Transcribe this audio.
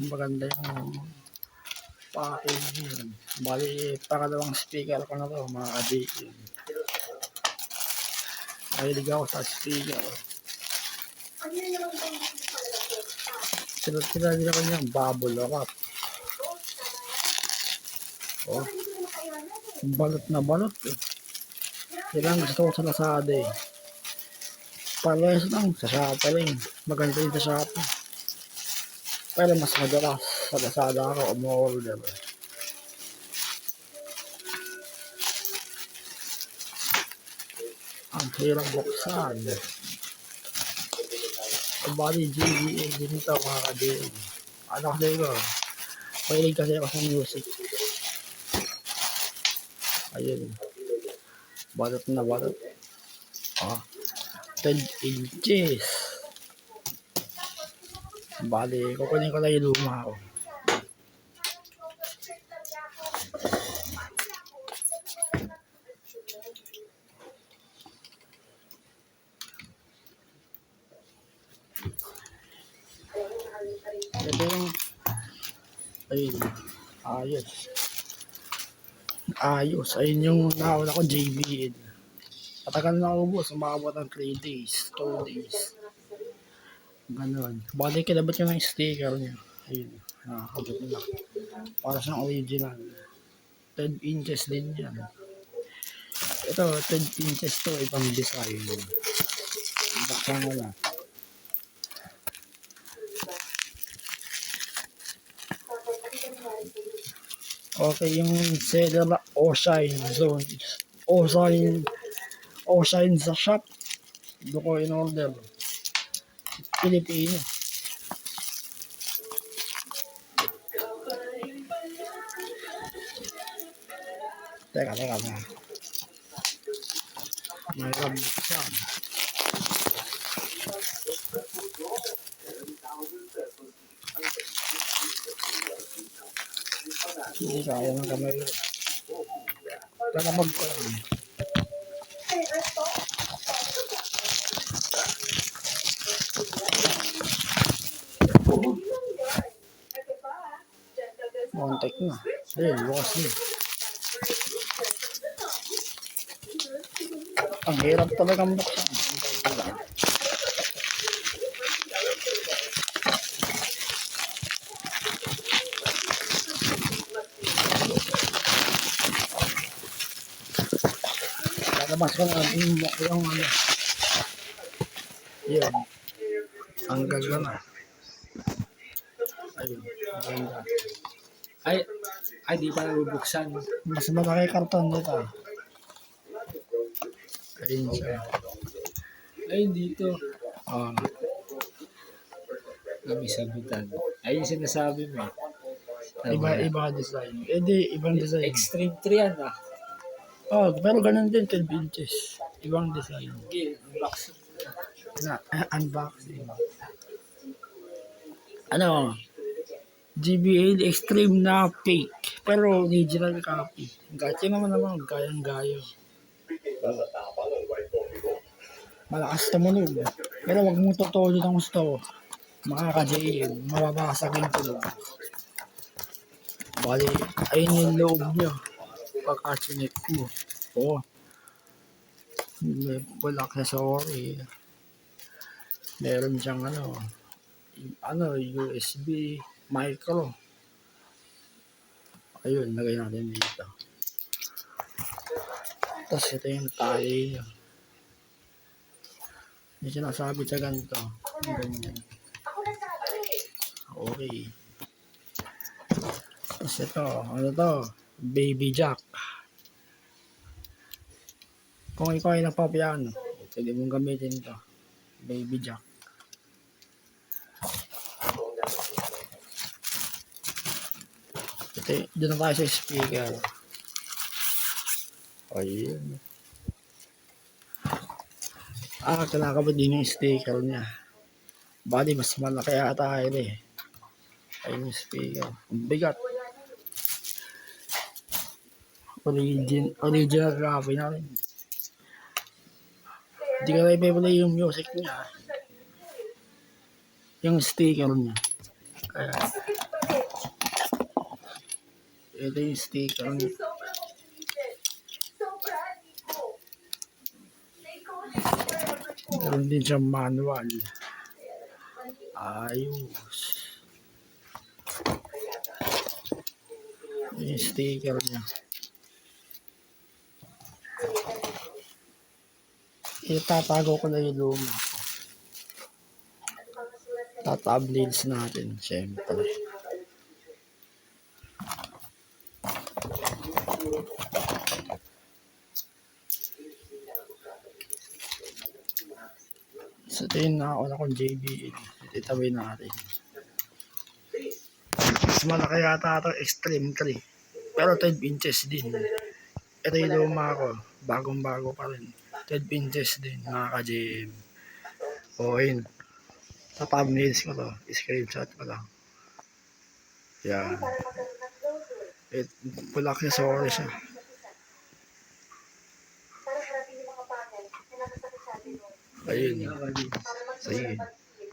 Maganda yung packaging. Bali, pangalawang speaker ko na to, mga ka-JM. Mahilig ako sa speaker. Sila nila kanyang bubble wrap. Oh, balot na balot eh. Yan gusto ko sa Lazada eh. Parehas lang sa Shopee rin. Maganda yung sa Shopee. Pero mas madalas sa Lazada ako umorder. Ang hirap buksan. Bali JBL din ito mga ka-JM. Ano kasi ito? Mahilig kasi ako sa music. Ayun. Balot na balot. Ah, 10 inches. Bali, kukunin ko lang yung luma ko. Ito yung ayun. Ayos. Ayos. Ayun yung nauna ko JBL. Matagal na ubos. Umabot ng 3 days. 2 days. Ganon. Bali, kinabot ko ng sticker niya. Ayun. Nakakabot na. Para siyang original. 10 inches din yan. Ito, 10 inches to. Ibang design. Baksa mo na. Okay, yung seller na Oshine Zone. Oshine sa shop. Doon ko in order. Pilipino. Teka. May rabsan. Hindi kaya ng kamay. Talamag ko lang. Montek na. Ayun, bukas na. Ang hirap talagang buksan. Lalabas ko na yung ano. Yun. Ang ganda na. Ayun. Maganda. Ay, di pa nabubuksan. Mas malaki karton dito. Ayun siya. Ay, dito. Ah, Kami sagutan. Ay, yung sinasabi mo. iba design. Eh di, ibang design. Extreme 3 yan ah. Oh, pero ganun din 12 inches. Ibang design. Okay, unbox. Unboxing. Ano? GBL Extreme na fake. Pero original copy. Gati naman gayang-gayo. Malakas tumunog. Pero wag mo totoo ng gusto. Makaka-JM. Mababasag yung tulog. Bali, ayun yung loob niya. Pagka-chinek mo. Oo. May full accessory. Meron siyang USB, micro. Ayun, lagay natin dito. Tapos ito yung tali niya. Hindi sinasabi sa ganito. Ganyan. Okay. Tapos ito, ano to? Baby jack. Kung ikaw ay nagpapiano, pwede mong gamitin ito. Baby jack. Ito, doon na tayo sa speaker. Ayun. Kinakabot din yung sticker niya. Bali, mas malaki ata yun eh. Ayun yung speaker. Ang bigat. Original graphic na rin. Hindi ka na ipiplay yung music niya. yung sticker niya. Kaya, ito yung sticker niya. Meron din siyang manual. Ayos. Yung sticker niya. Itatago ko na yung luma. Tatabnails natin, syempre. So, ito na ako na kung JBL. Itawin natin. Mas malaki yata ito, Extreme 3. Pero 12 inches din. Ito yung luma ko. Bagong-bago pa rin. 12 inches din, mga ka-JM. O, yun. Sa thumbnails ko to. Screenshot ko lang. Yan. Pulak niya, sorry siya. Ayun. Sige.